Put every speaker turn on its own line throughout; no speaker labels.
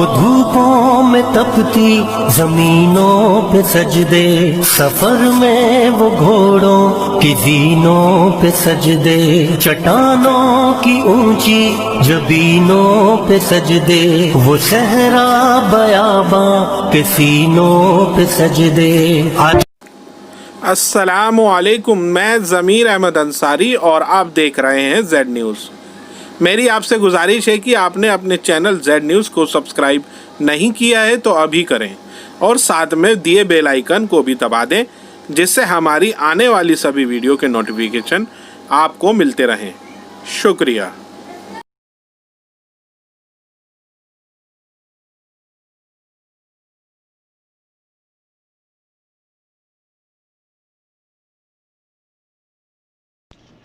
دھوپوں میں تپتی زمینوں پہ سجدے، سفر میں وہ گھوڑوں کی زینوں پہ سجدے، چٹانوں کی اونچی جبینوں پہ سجدے، وہ صحرا بیاباں کے سینوں پہ سجدے۔
السلام علیکم، میں ضمیر احمد انصاری اور آپ دیکھ رہے ہیں زیڈ نیوز۔ میری آپ سے گزارش ہے کہ آپ نے اپنے چینل زیڈ نیوز کو سبسکرائب نہیں کیا ہے تو ابھی کریں اور ساتھ میں دیے بیل آئیکن کو بھی دبا دیں، جس سے ہماری آنے والی سبھی ویڈیو کے نوٹیفیکیشن آپ کو ملتے رہیں۔ شکریہ۔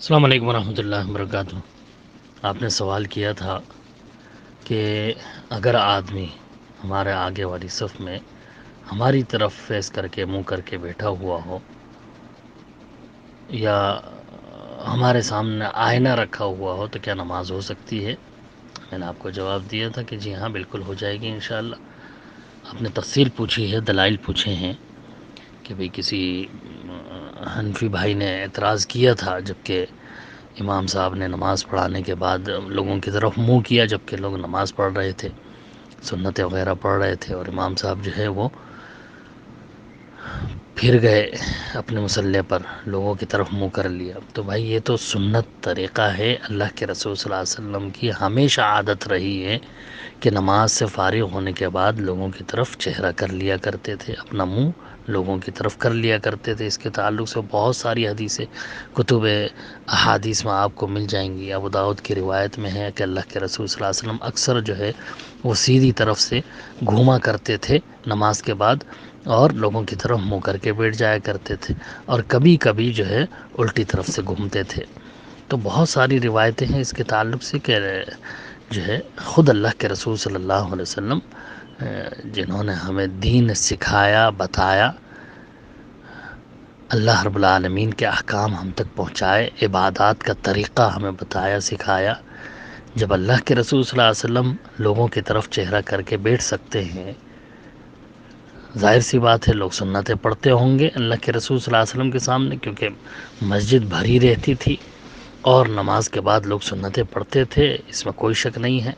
السلام علیکم ورحمۃ اللہ وبرکاتہ۔ آپ نے سوال کیا تھا کہ اگر آدمی ہمارے آگے والی صف میں ہماری طرف فیس کر کے منہ کر کے بیٹھا ہوا ہو یا ہمارے سامنے آئینہ رکھا ہوا ہو تو کیا نماز ہو سکتی ہے؟ میں نے آپ کو جواب دیا تھا کہ جی ہاں بالکل ہو جائے گی انشاءاللہ۔ آپ نے تفصیل پوچھی ہے، دلائل پوچھے ہیں کہ بھئی کسی حنفی بھائی نے اعتراض کیا تھا جبکہ امام صاحب نے نماز پڑھانے کے بعد لوگوں کی طرف منہ کیا جبکہ لوگ نماز پڑھ رہے تھے، سنتیں وغیرہ پڑھ رہے تھے، اور امام صاحب جو ہے وہ پھر گئے اپنے مصلی پر، لوگوں کی طرف منہ کر لیا۔ تو بھائی یہ تو سنت طریقہ ہے، اللہ کے رسول صلی اللہ علیہ وسلم کی ہمیشہ عادت رہی ہے کہ نماز سے فارغ ہونے کے بعد لوگوں کی طرف چہرہ کر لیا کرتے تھے، اپنا منہ لوگوں کی طرف کر لیا کرتے تھے۔ اس کے تعلق سے بہت ساری حدیثیں کتب احادیث میں آپ کو مل جائیں گی۔ ابو داؤد کی روایت میں ہے کہ اللہ کے رسول صلی اللہ علیہ وسلم اکثر جو ہے وہ سیدھی طرف سے گھوما کرتے تھے نماز کے بعد اور لوگوں کی طرف منہ کر کے بیٹھ جایا کرتے تھے، اور کبھی کبھی جو ہے الٹی طرف سے گھومتے تھے۔ تو بہت ساری روایتیں ہیں اس کے تعلق سے کہ جو ہے خود اللہ کے رسول صلی اللہ علیہ وسلم جنہوں نے ہمیں دین سکھایا، بتایا، اللہ رب العالمین کے احکام ہم تک پہنچائے، عبادات کا طریقہ ہمیں بتایا، سکھایا۔ جب اللہ کے رسول صلی اللہ علیہ وسلم لوگوں کی طرف چہرہ کر کے بیٹھ سکتے ہیں، ظاہر سی بات ہے لوگ سنتیں پڑھتے ہوں گے اللہ کے رسول صلی اللہ علیہ وسلم کے سامنے، کیونکہ مسجد بھری رہتی تھی اور نماز کے بعد لوگ سنتیں پڑھتے تھے، اس میں کوئی شک نہیں ہے۔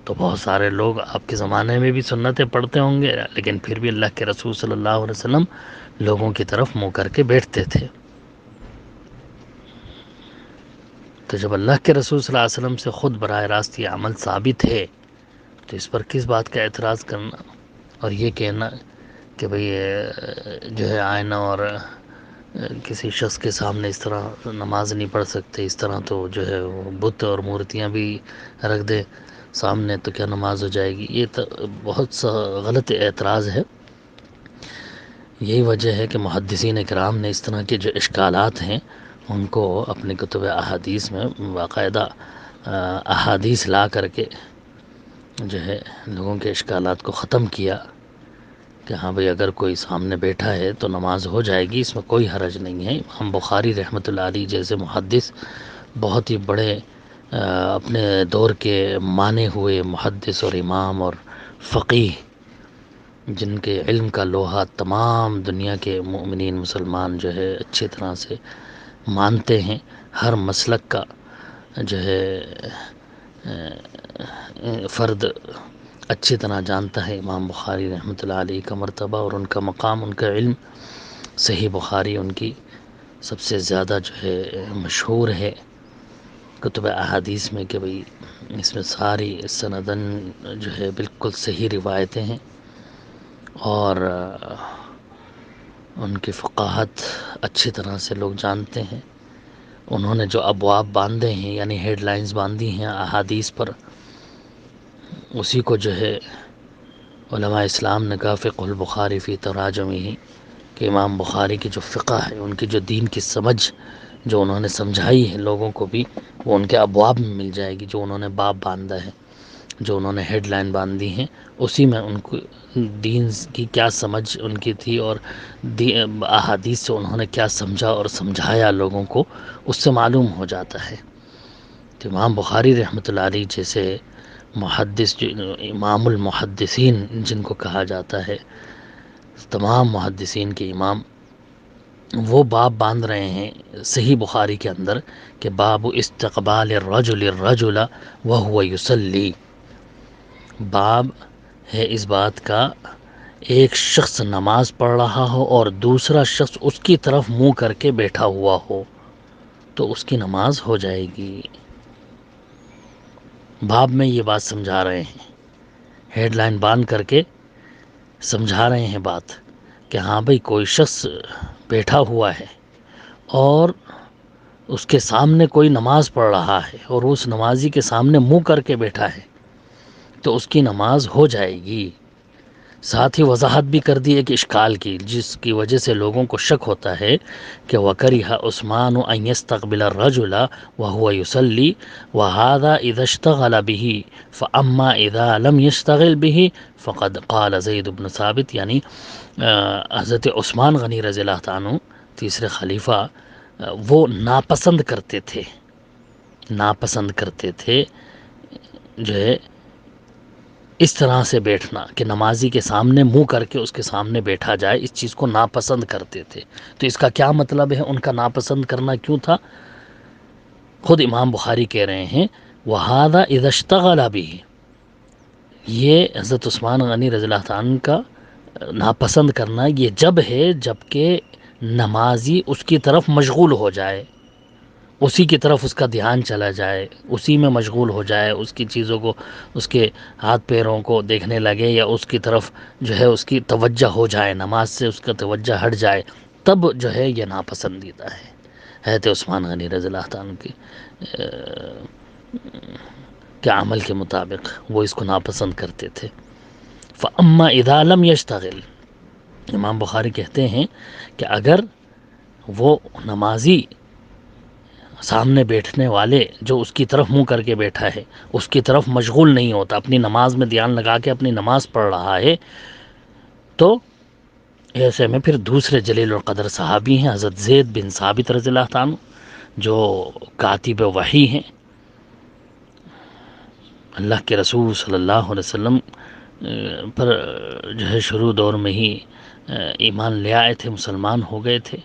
تو بہت سارے لوگ آپ کے زمانے میں بھی سنتیں پڑھتے ہوں گے، لیکن پھر بھی اللہ کے رسول صلی اللہ علیہ وسلم لوگوں کی طرف منہ کر کے بیٹھتے تھے۔ تو جب اللہ کے رسول صلی اللہ علیہ وسلم سے خود براہ راست یہ عمل ثابت ہے تو اس پر کس بات کا اعتراض کرنا اور یہ کہنا کہ بھئی جو ہے آئینہ اور کسی شخص کے سامنے اس طرح نماز نہیں پڑھ سکتے، اس طرح تو جو ہے وہ بت اور مورتیاں بھی رکھ دے سامنے تو کیا نماز ہو جائے گی؟ یہ تو بہت سا غلط اعتراض ہے۔ یہی وجہ ہے کہ محدثین کرام نے اس طرح کے جو اشکالات ہیں ان کو اپنے کتب احادیث میں باقاعدہ احادیث لا کر کے جو ہے لوگوں کے اشکالات کو ختم کیا کہ ہاں بھئی اگر کوئی سامنے بیٹھا ہے تو نماز ہو جائے گی، اس میں کوئی حرج نہیں ہے۔ امام بخاری رحمۃ اللہ علیہ جیسے محدث، بہت ہی بڑے اپنے دور کے مانے ہوئے محدث اور امام اور فقیہ، جن کے علم کا لوہا تمام دنیا کے مومنین مسلمان جو ہے اچھی طرح سے مانتے ہیں، ہر مسلک کا جو ہے فرد اچھی طرح جانتا ہے امام بخاری رحمۃ اللہ علیہ کا مرتبہ اور ان کا مقام، ان کا علم۔ صحیح بخاری ان کی سب سے زیادہ جو ہے مشہور ہے کتب احادیث میں کہ بھئی اس میں ساری سندن جو ہے بالکل صحیح روایتیں ہیں، اور ان کی فقاہت اچھی طرح سے لوگ جانتے ہیں۔ انہوں نے جو ابواب باندھے ہیں یعنی ہیڈ لائنز باندھی ہیں احادیث پر، اسی کو جو ہے علماء اسلام نے کہا فقہ البخاری فی تراجمہ، کہ امام بخاری کی جو فقہ ہے، ان کی جو دین کی سمجھ جو انہوں نے سمجھائی ہے لوگوں کو بھی، وہ ان کے ابواب میں مل جائے گی۔ جو انہوں نے باب باندھا ہے، جو انہوں نے ہیڈ لائن باندھی ہیں، اسی میں ان کو دین کی کیا سمجھ ان کی تھی اور احادیث سے انہوں نے کیا سمجھا اور سمجھایا لوگوں کو، اس سے معلوم ہو جاتا ہے۔ تو امام بخاری رحمۃ اللہ علیہ جیسے محدث امام المحدثین جن کو کہا جاتا ہے، تمام محدثین کے امام، وہ باب باندھ رہے ہیں صحیح بخاری کے اندر کہ باب استقبال الرجل الرجل وهو یصلی، باب ہے اس بات کا ایک شخص نماز پڑھ رہا ہو اور دوسرا شخص اس کی طرف منہ کر کے بیٹھا ہوا ہو تو اس کی نماز ہو جائے گی۔ باب میں یہ بات سمجھا رہے ہیں، ہیڈ لائن باندھ کر کے سمجھا رہے ہیں بات کہ ہاں بھئی کوئی شخص بیٹھا ہوا ہے اور اس کے سامنے کوئی نماز پڑھ رہا ہے اور اس نمازی کے سامنے منہ کر کے بیٹھا ہے تو اس کی نماز ہو جائے گی۔ ساتھ ہی وضاحت بھی کر دی ایک اشکال کی، جس کی وجہ سے لوگوں کو شک ہوتا ہے کہ وَكَرِهَ عُثْمَانُ أَن يَسْتَقْبِلَ الرَّجُلَ وَهُوَ يُصَلِّي وَهَذَا إِذَا اشْتَغَلَ بِهِ فَأَمَّا إِذَا لَمْ يَشْتَغِلْ بِهِ فَقَدْ قَالَ زید بن ثابت، یعنی حضرت عثمان غنی رضی اللہ تعالیٰ عنہ تیسرے خلیفہ وہ ناپسند کرتے تھے جو ہے اس طرح سے بیٹھنا کہ نمازی کے سامنے منہ کر کے اس کے سامنے بیٹھا جائے، اس چیز کو ناپسند کرتے تھے۔ تو اس کا کیا مطلب ہے، ان کا ناپسند کرنا کیوں تھا؟ خود امام بخاری کہہ رہے ہیں وَهَذَا إِذَا اشْتَغَلَ بِهِ، یہ حضرت عثمان غنی رضی اللہ عنہ کا ناپسند کرنا یہ جب ہے جب کہ نمازی اس کی طرف مشغول ہو جائے، اسی کی طرف اس کا دھیان چلا جائے، اسی میں مشغول ہو جائے، اس کی چیزوں کو، اس کے ہاتھ پیروں کو دیکھنے لگے یا اس کی طرف جو ہے اس کی توجہ ہو جائے، نماز سے اس کا توجہ ہٹ جائے، تب جو ہے یہ ناپسندیدہ ہے۔ حضرت عثمان غنی رضی اللہ عنہ کے عمل کے مطابق وہ اس کو ناپسند کرتے تھے۔ فَأَمَّا إِذَا لَمْ يَشْتَغِلْ، امام بخاری کہتے ہیں کہ اگر وہ نمازی سامنے بیٹھنے والے جو اس کی طرف منہ کر کے بیٹھا ہے اس کی طرف مشغول نہیں ہوتا، اپنی نماز میں دھیان لگا کے اپنی نماز پڑھ رہا ہے، تو ایسے میں پھر دوسرے جلیل القدر صحابی ہیں حضرت زید بن ثابت رضی اللہ عنہ جو کاتب وحی ہیں، اللہ کے رسول صلی اللہ علیہ وسلم پر جو ہے شروع دور میں ہی ایمان لے آئے تھے، مسلمان ہو گئے تھے،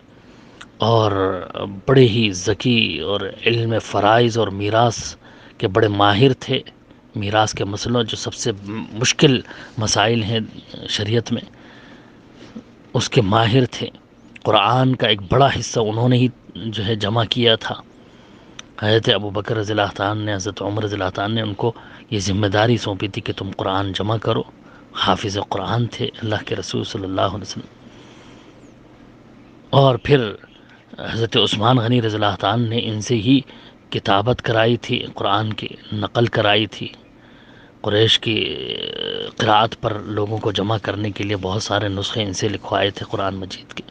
اور بڑے ہی ذکی اور علم فرائض اور میراث کے بڑے ماہر تھے۔ میراث کے مسئلوں جو سب سے مشکل مسائل ہیں شریعت میں اس کے ماہر تھے۔ قرآن کا ایک بڑا حصہ انہوں نے ہی جو ہے جمع کیا تھا۔ حضرت ابو بکر رضی اللہ عنہ نے، حضرت عمر رضی اللہ عنہ نے ان کو یہ ذمہ داری سونپی تھی کہ تم قرآن جمع کرو۔ حافظ قرآن تھے اللہ کے رسول صلی اللہ علیہ وسلم۔ اور پھر حضرت عثمان غنی رضی اللہ عنہ نے ان سے ہی کتابت کرائی تھی، قرآن کی نقل کرائی تھی۔ قریش کی قرأت پر لوگوں کو جمع کرنے کے لیے بہت سارے نسخے ان سے لکھوائے تھے قرآن مجید کے۔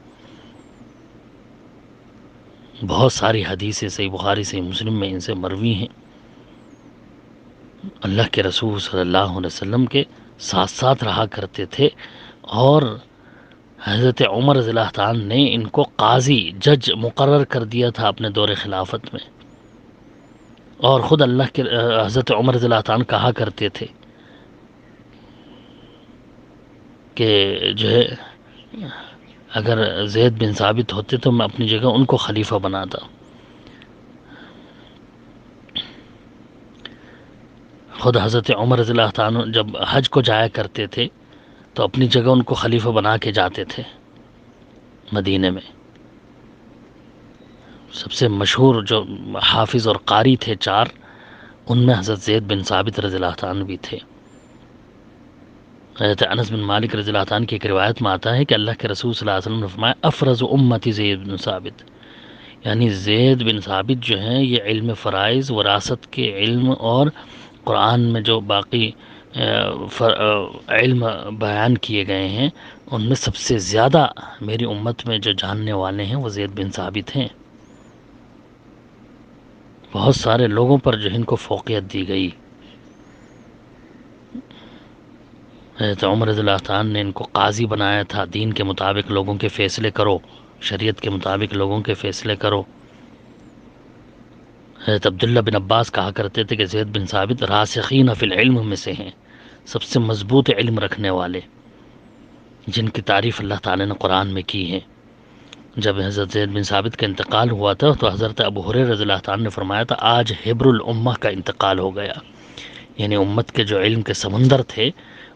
بہت ساری حدیثیں صحیح بخاری صحیح مسلم میں ان سے مروی ہیں۔ اللہ کے رسول صلی اللہ علیہ وسلم کے ساتھ ساتھ رہا کرتے تھے، اور حضرت عمر رضی اللہ عنہ نے ان کو قاضی جج مقرر کر دیا تھا اپنے دور خلافت میں، اور خود اللہ کے حضرت عمر رضی اللہ عنہ کہا کرتے تھے کہ جو ہے اگر زید بن ثابت ہوتے تو میں اپنی جگہ ان کو خلیفہ بناتا۔ خود حضرت عمر رضی اللہ عنہ جب حج کو جایا کرتے تھے تو اپنی جگہ ان کو خلیفہ بنا کے جاتے تھے مدینے میں۔ سب سے مشہور جو حافظ اور قاری تھے چار، ان میں حضرت زید بن ثابت رضی اللہ عنہ بھی تھے۔ حضرت انس بن مالک رضی اللہ عنہ کی ایک روایت میں آتا ہے کہ اللہ کے رسول صلی اللہ علیہ وسلم نے فرمایا افرز امتی زید بن ثابت، یعنی زید بن ثابت جو ہیں یہ علم فرائض، وراثت کے علم اور قرآن میں جو باقی علم بیان کیے گئے ہیں ان میں سب سے زیادہ میری امت میں جو جاننے والے ہیں وہ زید بن ثابت ہیں۔ بہت سارے لوگوں پر جو ان کو فوقیت دی گئی۔ حضرت عمر رضی اللہ عنہ نے ان کو قاضی بنایا تھا، دین کے مطابق لوگوں کے فیصلے کرو، شریعت کے مطابق لوگوں کے فیصلے کرو۔ حضرت عبداللہ بن عباس کہا کرتے تھے کہ زید بن ثابت راسخین فی العلم میں سے ہیں، سب سے مضبوط علم رکھنے والے، جن کی تعریف اللہ تعالی نے قرآن میں کی ہے۔ جب حضرت زید بن ثابت کا انتقال ہوا تھا تو حضرت ابو ہریرہ رضی اللہ تعالیٰ نے فرمایا تھا آج حبر الامہ کا انتقال ہو گیا، یعنی امت کے جو علم کے سمندر تھے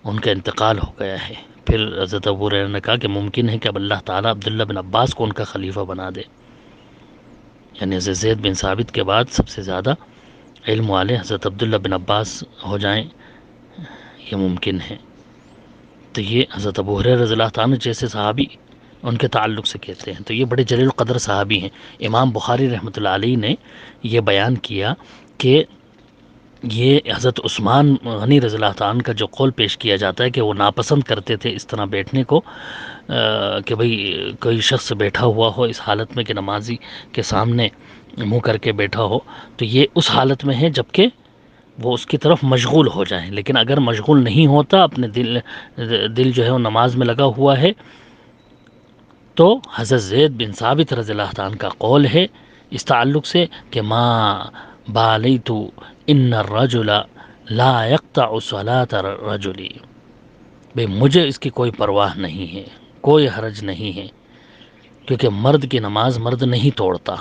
ان کا انتقال ہو گیا ہے۔ پھر حضرت ابو ہریرہ نے کہا کہ ممکن ہے کہ اب اللہ تعالیٰ عبداللہ بن عباس کو ان کا خلیفہ بنا دے، یعنی حضرت زید بن ثابت کے بعد سب سے زیادہ علم والے حضرت عبداللہ بن عباس ہو جائیں، یہ ممکن ہے۔ تو یہ حضرت ابو ہریرہ رضی اللہ تعالیٰ جیسے صحابی ان کے تعلق سے کہتے ہیں، تو یہ بڑے جلیل القدر صحابی ہیں۔ امام بخاری رحمۃ اللہ علیہ نے یہ بیان کیا کہ یہ حضرت عثمان غنی رضی اللہ تعالیٰ کا جو قول پیش کیا جاتا ہے کہ وہ ناپسند کرتے تھے اس طرح بیٹھنے کو، کہ بھئی کوئی شخص بیٹھا ہوا ہو اس حالت میں کہ نمازی کے سامنے منہ کر کے بیٹھا ہو، تو یہ اس حالت میں ہے جبکہ وہ اس کی طرف مشغول ہو جائیں، لیکن اگر مشغول نہیں ہوتا، اپنے دل جو ہے وہ نماز میں لگا ہوا ہے، تو حضرت زید بن ثابت رضی اللہ تعالیٰ کا قول ہے اس تعلق سے کہ ما بالیت ان الرجل لا يقطع صلاۃ الرجل، بھئی مجھے اس کی کوئی پرواہ نہیں ہے، کوئی حرج نہیں ہے، کیونکہ مرد کی نماز مرد نہیں توڑتا۔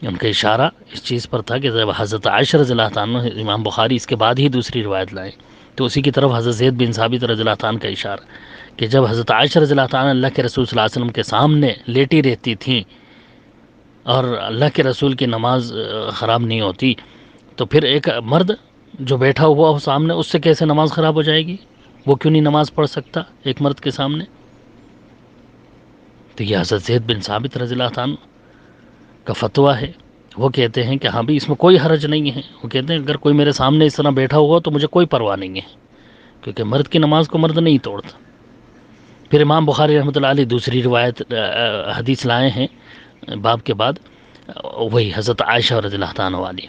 ان کا اشارہ اس چیز پر تھا کہ جب حضرت عائشہ رضی اللہ تعالیٰ، امام بخاری اس کے بعد ہی دوسری روایت لائیں، تو اسی کی طرف حضرت زید بن ثابت رضی اللہ تعالیٰ کا اشارہ کہ جب حضرت عائشہ رضی اللہ تعالیٰ اللہ کے رسول صلی اللہ علیہ وسلم کے سامنے لیٹی رہتی تھیں اور اللہ کے رسول کی نماز خراب نہیں ہوتی، تو پھر ایک مرد جو بیٹھا ہوا ہو سامنے، اس سے کیسے نماز خراب ہو جائے گی؟ وہ کیوں نہیں نماز پڑھ سکتا ایک مرد کے سامنے؟ تو یہ حضرت زید بن ثابت رضی اللہ عنہ کا فتویٰ ہے۔ وہ کہتے ہیں کہ ہاں بھی اس میں کوئی حرج نہیں ہے، وہ کہتے ہیں اگر کوئی میرے سامنے اس طرح بیٹھا ہوا تو مجھے کوئی پرواہ نہیں ہے، کیونکہ مرد کی نماز کو مرد نہیں توڑتا۔ پھر امام بخاری رحمۃ اللہ علیہ دوسری روایت حدیث لائے ہیں باب کے بعد، وہی حضرت عائشہ رضی اللہ تعالیٰ والی،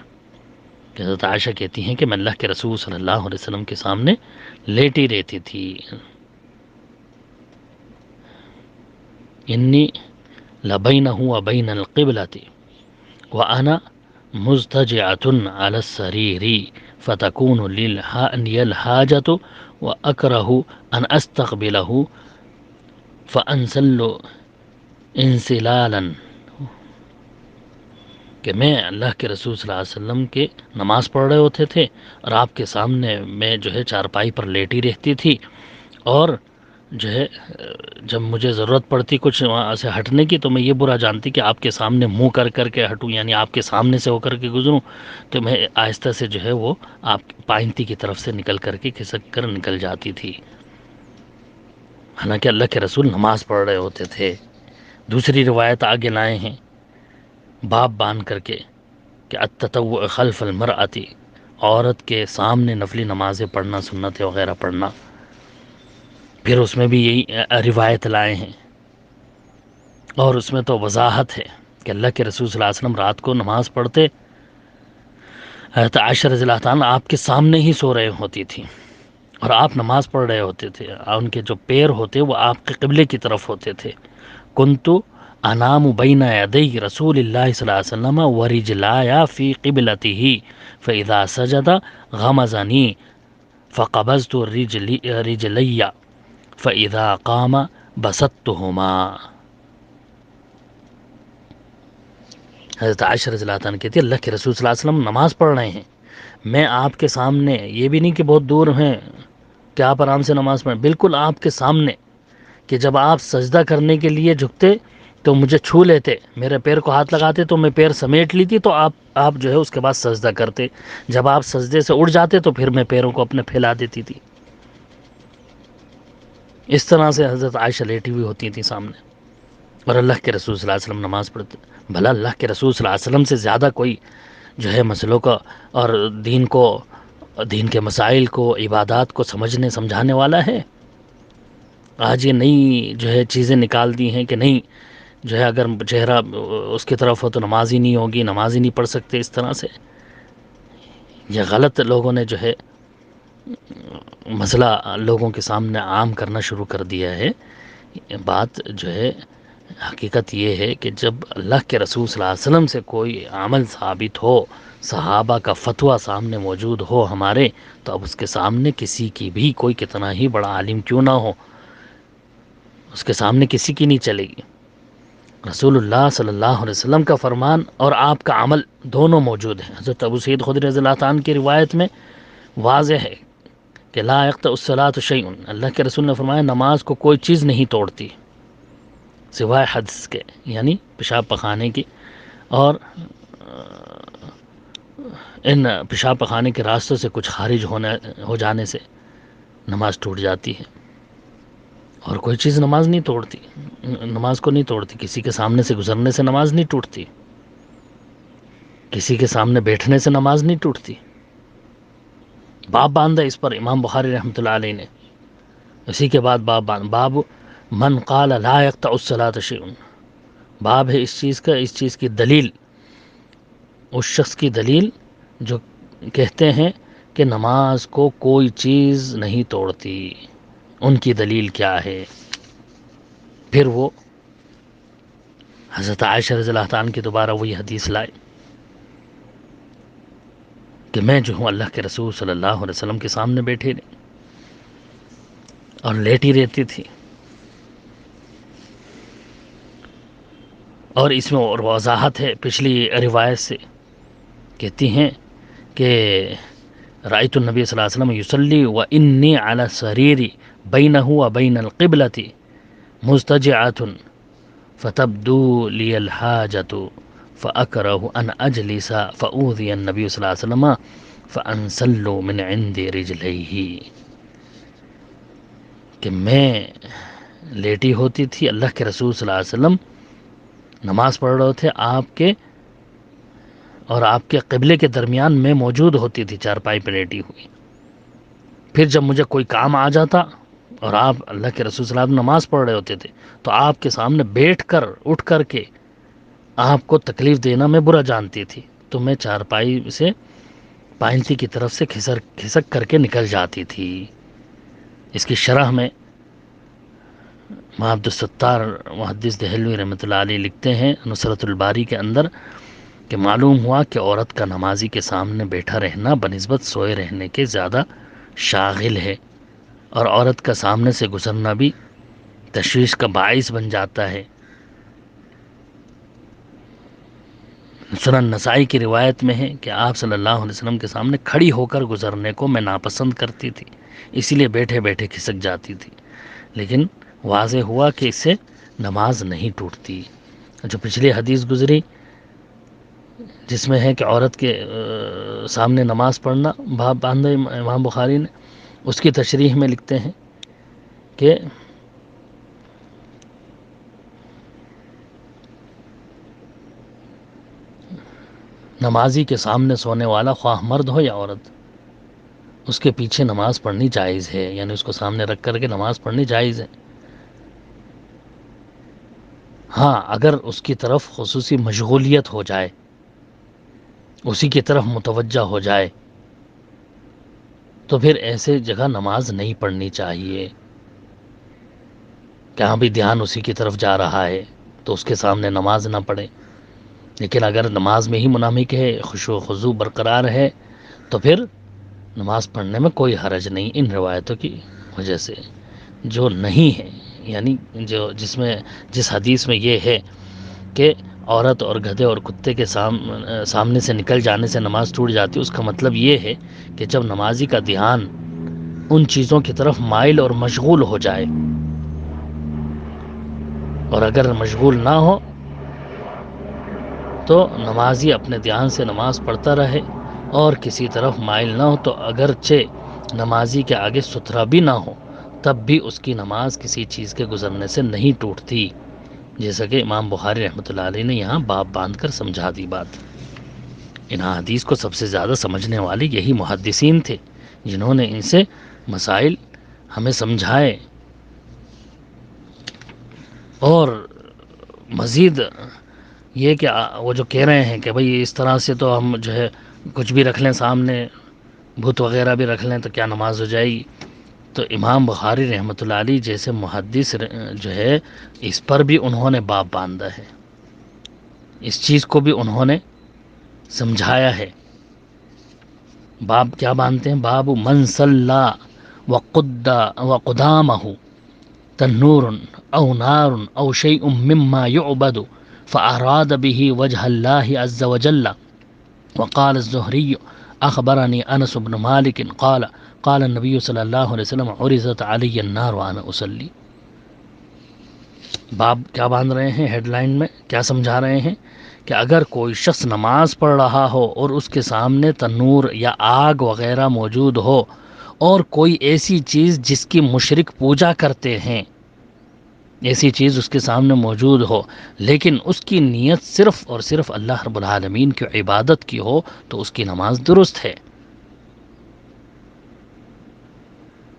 کہ حضرت عائشہ کہتی ہیں کہ میں اللہ کے رسول صلی اللہ علیہ وسلم کے سامنے لیٹی رہتی تھی، انی لبینہ وبین القبلۃ وانا مضطجعۃ علی السریر فتکون لی الحاجۃ واکرہ ان استقبلہ فانسل انسلالا، کہ میں اللہ کے رسول صلی اللہ علیہ وسلم کے نماز پڑھ رہے ہوتے تھے اور آپ کے سامنے میں جو ہے چارپائی پر لیٹی رہتی تھی، اور جو ہے جب مجھے ضرورت پڑتی کچھ وہاں سے ہٹنے کی تو میں یہ برا جانتی کہ آپ کے سامنے منہ کر کر کے ہٹوں، یعنی آپ کے سامنے سے ہو کر کے گزروں، تو میں آہستہ سے جو ہے وہ آپ پائنتی کی طرف سے نکل کر کے کھسک کر نکل جاتی تھی، حالانکہ اللہ کے رسول نماز پڑھ رہے ہوتے تھے۔ دوسری روایت آگے لائے ہیں باب باندھ کر کے کہ التطوع خلف المرأۃ، عورت کے سامنے نفلی نمازیں پڑھنا، سنت وغیرہ پڑھنا۔ پھر اس میں بھی یہی روایت لائے ہیں، اور اس میں تو وضاحت ہے کہ اللہ کے رسول صلی اللہ علیہ وسلم رات کو نماز پڑھتے، حضرت عائشہ رضی اللہ تعالیٰ آپ کے سامنے ہی سو رہے ہوتی تھی اور آپ نماز پڑھ رہے ہوتے تھے، ان کے جو پیر ہوتے وہ آپ کے قبلے کی طرف ہوتے تھے۔ کنتو انام بین یدی رسول اللہ صلی اللہ علیہ وسلم ورجلایا فی قبلتہ فاذا سجد غمزنی فقبضت رجلی فاذا قام بسطتہما۔ حضرت عائشہ رضی اللہ عنہ کہتی ہے اللہ کے رسول صلی اللہ علیہ وسلم نماز پڑھ رہے ہیں، میں آپ کے سامنے، یہ بھی نہیں کہ بہت دور ہیں کہ آپ آرام سے نماز پڑھیں، بالکل آپ کے سامنے، کہ جب آپ سجدہ کرنے کے لیے جھکتے تو مجھے چھو لیتے، میرے پیر کو ہاتھ لگاتے تو میں پیر سمیٹ لیتی، تو آپ جو ہے اس کے بعد سجدہ کرتے، جب آپ سجدے سے اٹھ جاتے تو پھر میں پیروں کو اپنے پھیلا دیتی تھی۔ اس طرح سے حضرت عائشہ لیٹی ہوئی ہوتی تھی سامنے، اور اللہ کے رسول صلی اللہ علیہ وسلم نماز پڑھتے۔ بھلا اللہ کے رسول صلی اللہ علیہ وسلم سے زیادہ کوئی جو ہے مسئلوں کا اور دین کے مسائل کو، عبادات کو سمجھانے والا ہے؟ آج یہ نئی جو ہے چیزیں نکال دی ہیں کہ نہیں جو ہے اگر چہرہ اس کی طرف ہو تو نماز ہی نہیں ہوگی، نماز ہی نہیں پڑھ سکتے۔ اس طرح سے یہ غلط لوگوں نے جو ہے مسئلہ لوگوں کے سامنے عام کرنا شروع کر دیا ہے۔ بات جو ہے حقیقت یہ ہے کہ جب اللہ کے رسول صلی اللہ علیہ وسلم سے کوئی عمل ثابت ہو، صحابہ کا فتویٰ سامنے موجود ہو ہمارے، تو اب اس کے سامنے کسی کی بھی، کوئی کتنا ہی بڑا عالم کیوں نہ ہو، اس کے سامنے کسی کی نہیں چلے گی۔ رسول اللہ صلی اللہ علیہ وسلم کا فرمان اور آپ کا عمل دونوں موجود ہیں۔ حضرت ابو سعید خدری رضی اللہ عنہ کی روایت میں واضح ہے کہ لا یقطع الصلاۃ شیء، اللہ کے رسول نے فرمایا نماز کو کوئی چیز نہیں توڑتی سوائے حدث کے، یعنی پیشاب پخانے کی، اور ان پیشاب پخانے کے راستوں سے کچھ خارج ہو جانے سے نماز ٹوٹ جاتی ہے، اور کوئی چیز نماز نہیں توڑتی، نماز کو نہیں توڑتی۔ کسی کے سامنے سے گزرنے سے نماز نہیں ٹوٹتی، کسی کے سامنے بیٹھنے سے نماز نہیں ٹوٹتی۔ باب باندھا اس پر امام بخاری رحمۃ اللہ علیہ نے، اسی کے بعد باب من قال لا يقطع الصلاۃ شیء، باب ہے اس چیز کی دلیل، اس شخص کی دلیل جو کہتے ہیں کہ نماز کو کوئی چیز نہیں توڑتی، ان کی دلیل کیا ہے؟ پھر وہ حضرت عائشہ رضی اللہ عنہ کی دوبارہ وہی حدیث لائے کہ میں جو ہوں اللہ کے رسول صلی اللہ علیہ وسلم کے سامنے بیٹھے رہے اور لیٹی رہتی تھی، اور اس میں اور وضاحت ہے پچھلی روایت سے، کہتی ہیں کہ رأیت النبی صلی اللہ علیہ وسلم یصلی وانی علی السریر بینہ وبین القبلۃ مضطجعۃ فتبدو لی الحاجۃ فاکرہ ان اجلس فاؤذی النبی صلی اللہ علیہ وسلم فانسل من عند رجلیہ، کہ میں لیٹی ہوتی تھی، اللہ کے رسول صلی اللہ علیہ وسلم نماز پڑھ رہے تھے آپ کے اور آپ کے قبلے کے درمیان میں موجود ہوتی تھی چارپائی پہ لیٹی ہوئی۔ پھر جب مجھے کوئی کام آ جاتا اور آپ اللہ کے رسول صلی اللہ علیہ وسلم نماز پڑھ رہے ہوتے تھے تو آپ کے سامنے بیٹھ کر اٹھ کر کے آپ کو تکلیف دینا میں برا جانتی تھی، تو میں چارپائی سے پائنتی کی طرف سے کھسک کر کے نکل جاتی تھی۔ اس کی شرح میں عبد الستار محدث دہلوی رحمۃ اللہ علیہ لکھتے ہیں نصرت الباری کے اندر کہ معلوم ہوا کہ عورت کا نمازی کے سامنے بیٹھا رہنا بنسبت سوئے رہنے کے زیادہ شاغل ہے، اور عورت کا سامنے سے گزرنا بھی تشویش کا باعث بن جاتا ہے۔ سنن نسائی کی روایت میں ہے کہ آپ صلی اللہ علیہ وسلم کے سامنے کھڑی ہو کر گزرنے کو میں ناپسند کرتی تھی، اسی لیے بیٹھے بیٹھے کھسک جاتی تھی، لیکن واضح ہوا کہ اس سے نماز نہیں ٹوٹتی۔ جو پچھلی حدیث گزری جس میں ہے کہ عورت کے سامنے نماز پڑھنا، باب باندھا امام بخاری نے، اس کی تشریح میں لکھتے ہیں کہ نمازی کے سامنے سونے والا خواہ مرد ہو یا عورت، اس کے پیچھے نماز پڑھنی جائز ہے، یعنی اس کو سامنے رکھ کر کے نماز پڑھنی جائز ہے۔ ہاں اگر اس کی طرف خصوصی مشغولیت ہو جائے، اسی کی طرف متوجہ ہو جائے، تو پھر ایسے جگہ نماز نہیں پڑھنی چاہیے، کہ ہاں بھی دھیان اسی کی طرف جا رہا ہے تو اس کے سامنے نماز نہ پڑھے۔ لیکن اگر نماز میں ہی منہمک ہے، خشوع و خضوع برقرار ہے، تو پھر نماز پڑھنے میں کوئی حرج نہیں، ان روایتوں کی وجہ سے۔ جو نہیں ہے، یعنی جس حدیث میں یہ ہے کہ عورت اور گدھے اور کتے کے سامنے سے نکل جانے سے نماز ٹوٹ جاتی ہے، اس کا مطلب یہ ہے کہ جب نمازی کا دھیان ان چیزوں کی طرف مائل اور مشغول ہو جائے، اور اگر مشغول نہ ہو تو نمازی اپنے دھیان سے نماز پڑھتا رہے اور کسی طرف مائل نہ ہو، تو اگرچہ نمازی کے آگے ستھرا بھی نہ ہو تب بھی اس کی نماز کسی چیز کے گزرنے سے نہیں ٹوٹتی، جیسا کہ امام بخاری رحمۃ اللہ علیہ نے یہاں باب باندھ کر سمجھا دی بات۔ ان حدیث کو سب سے زیادہ سمجھنے والے یہی محدثین تھے جنہوں نے ان سے مسائل ہمیں سمجھائے، اور مزید یہ کہ وہ جو کہہ رہے ہیں کہ بھئی اس طرح سے تو ہم جو ہے کچھ بھی رکھ لیں سامنے، بت وغیرہ بھی رکھ لیں تو کیا نماز ہو جائے گی؟ تو امام بخاری رحمۃ اللہ علیہ جیسے محدث جو ہے اس پر بھی انہوں نے باب باندھا ہے، اس چیز کو بھی انہوں نے سمجھایا ہے۔ باب کیا باندھتے ہیں؟ باب من صلی وقدامہ تنور او نار او شیء مما يعبد فاراد به وجه الله عز وجل۔ وقال الزهري اخبرني انس بن مالك قال قال النبي صلی اللہ علیہ وسلم عرضت علی النار وانا اصلی۔ باب کیا باندھ رہے ہیں؟ ہیڈ لائن میں کیا سمجھا رہے ہیں کہ اگر کوئی شخص نماز پڑھ رہا ہو اور اس کے سامنے تنور یا آگ وغیرہ موجود ہو، اور کوئی ایسی چیز جس کی مشرک پوجا کرتے ہیں، ایسی چیز اس کے سامنے موجود ہو، لیکن اس کی نیت صرف اور صرف اللہ رب العالمین کی عبادت کی ہو، تو اس کی نماز درست ہے۔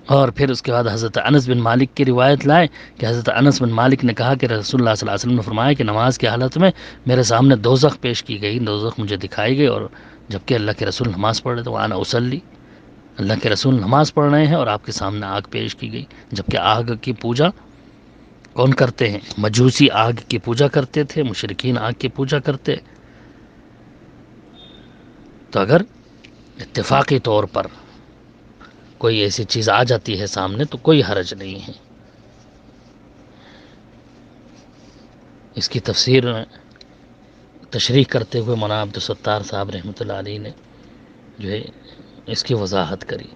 اور پھر اس کے بعد حضرت انس بن مالک کی روایت لائے کہ حضرت انس بن مالک نے کہا کہ رسول اللہ صلی اللہ علیہ وسلم نے فرمایا کہ نماز کی حالت میں میرے سامنے دوزخ پیش کی گئی، دوزخ مجھے دکھائی گئی، اور جبکہ اللہ کے رسول نماز پڑھ رہے تھے، وانا اصلی، اللہ کے رسول نماز پڑھ رہے ہیں اور آپ کے سامنے آگ پیش کی گئی، جبکہ آگ کی پوجا کون کرتے ہیں؟ مجوسی آگ کی پوجا کرتے تھے، مشرکین آگ کی پوجا کرتے۔ تو اگر اتفاقی طور پر کوئی ایسی چیز آ جاتی ہے سامنے تو کوئی حرج نہیں ہے۔ اس کی تفسیر تشریح کرتے ہوئے مولانا عبدالستار صاحب رحمۃ اللہ علیہ نے جو ہے اس کی وضاحت کری،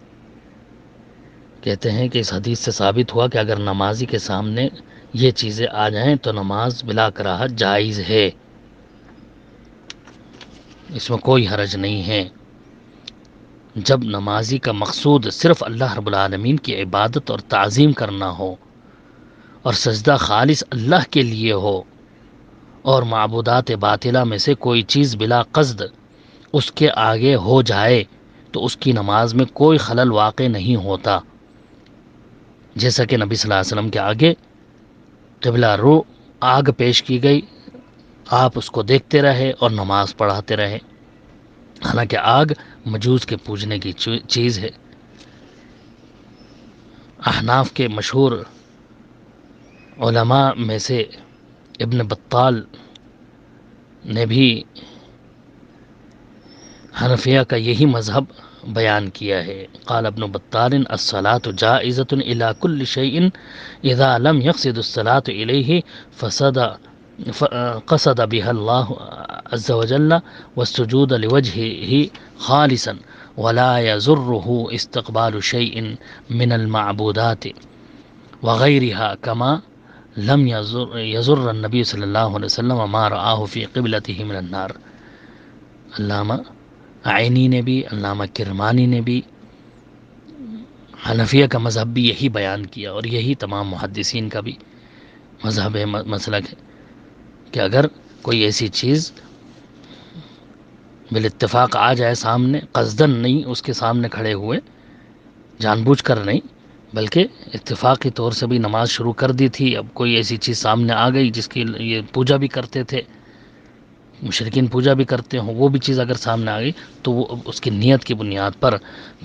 کہتے ہیں کہ اس حدیث سے ثابت ہوا کہ اگر نمازی کے سامنے یہ چیزیں آ جائیں تو نماز بلا کراہت جائز ہے، اس میں کوئی حرج نہیں ہے، جب نمازی کا مقصود صرف اللہ رب العالمین کی عبادت اور تعظیم کرنا ہو، اور سجدہ خالص اللہ کے لیے ہو، اور معبودات باطلہ میں سے کوئی چیز بلا قصد اس کے آگے ہو جائے تو اس کی نماز میں کوئی خلل واقع نہیں ہوتا، جیسا کہ نبی صلی اللہ علیہ وسلم کے آگے قبلہ رو آگ پیش کی گئی، آپ اس کو دیکھتے رہے اور نماز پڑھاتے رہے، حالانکہ آگ مجوس کے پوجنے کی چیز ہے۔ احناف کے مشہور علماء میں سے ابن بطال نے بھی حنفیہ کا یہی مذہب بیان کیا ہے۔ قال ابن بطال الصلاة جائزة الى كل شيء اذا لم يقصد الصلاة الیہ قصد بها الله عز وجل والسجود لوجهه خالصا ولا يضره استقبال شيء من المعبودات وغيرها كما لم يضر النبي صلی اللہ علیہ وسلم ما رآه في قبلته من النار۔ علامہ عینی نے بھی، علامہ کرمانی نے بھی حنفیہ کا مذہب بھی یہی بیان کیا، اور یہی تمام محدثین کا بھی مذہب ہے، مسلک ہے کہ اگر کوئی ایسی چیز بالاتفاق آ جائے سامنے، قصدن نہیں اس کے سامنے کھڑے ہوئے، جان بوجھ کر نہیں، بلکہ اتفاقی طور سے بھی نماز شروع کر دی تھی، اب کوئی ایسی چیز سامنے آ گئی جس کی یہ پوجا بھی کرتے تھے، مشرکین پوجا بھی کرتے ہوں، وہ بھی چیز اگر سامنے آ گئی تو وہ اس کی نیت کی بنیاد پر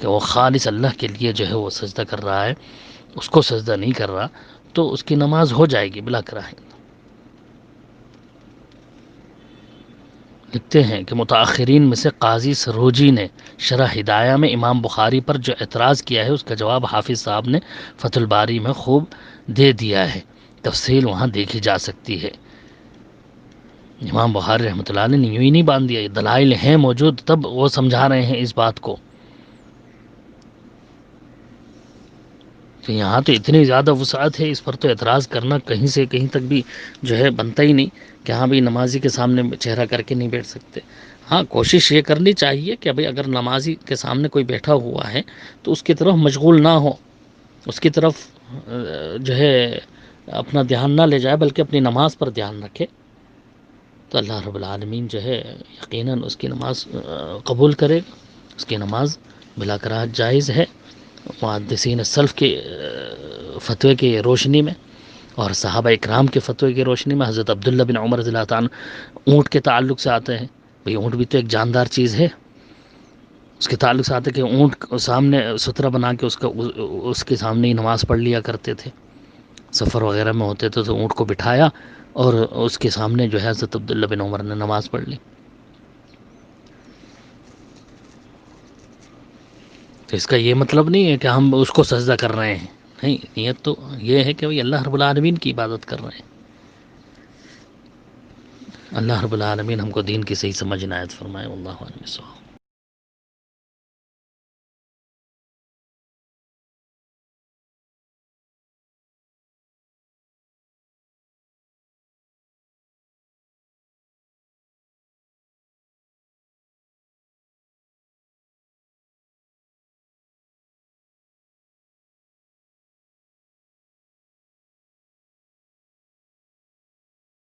کہ وہ خالص اللہ کے لیے جو ہے وہ سجدہ کر رہا ہے، اس کو سجدہ نہیں کر رہا، تو اس کی نماز ہو جائے گی بلا کراہے۔ لکھتے ہیں کہ متاخرین میں سے قاضی سروجی نے شرح ہدایہ میں امام بخاری پر جو اعتراض کیا ہے اس کا جواب حافظ صاحب نے فتح الباری میں خوب دے دیا ہے، تفصیل وہاں دیکھی جا سکتی ہے۔ امام بخاری رحمۃ اللہ علیہ نے یوں ہی نہیں باندھ دیا، دلائل ہیں موجود تب وہ سمجھا رہے ہیں اس بات کو، کہ یہاں تو اتنی زیادہ وسعت ہے، اس پر تو اعتراض کرنا کہیں سے کہیں تک بھی جو ہے بنتا ہی نہیں کہ ہاں بھئی نمازی کے سامنے چہرہ کر کے نہیں بیٹھ سکتے۔ ہاں کوشش یہ کرنی چاہیے کہ بھئی اگر نمازی کے سامنے کوئی بیٹھا ہوا ہے تو اس کی طرف مشغول نہ ہو، اس کی طرف جو ہے اپنا دھیان نہ لے جائے، بلکہ اپنی نماز پر دھیان رکھے، تو اللہ رب العالمین جو ہے یقیناً اس کی نماز قبول کرے، اس کی نماز بلا کراہت جائز ہے۔ محدثین السلف کے فتوے کی روشنی میں اور صحابہ اکرام کے فتوے کی روشنی میں حضرت عبداللہ بن عمر رضی اللہ تعالیٰ عنہ اونٹ کے تعلق سے آتے ہیں، بھئی اونٹ بھی تو ایک جاندار چیز ہے، اس کے تعلق سے آتے کہ اونٹ سامنے سترہ بنا کے اس کے سامنے ہی نماز پڑھ لیا کرتے تھے، سفر وغیرہ میں ہوتے تھے تو اونٹ کو بٹھایا اور اس کے سامنے جو ہے حضرت عبداللہ بن عمر نے نماز پڑھ لی. تو اس کا یہ مطلب نہیں ہے کہ ہم اس کو سجدہ کر رہے ہیں، نہیں، نیت تو یہ ہے کہ بھئی اللہ رب العالمین کی عبادت کر رہے ہیں. اللہ رب العالمین ہم کو دین کی صحیح سمجھ عنایت فرمائے. واللہ اعلم بالصواب.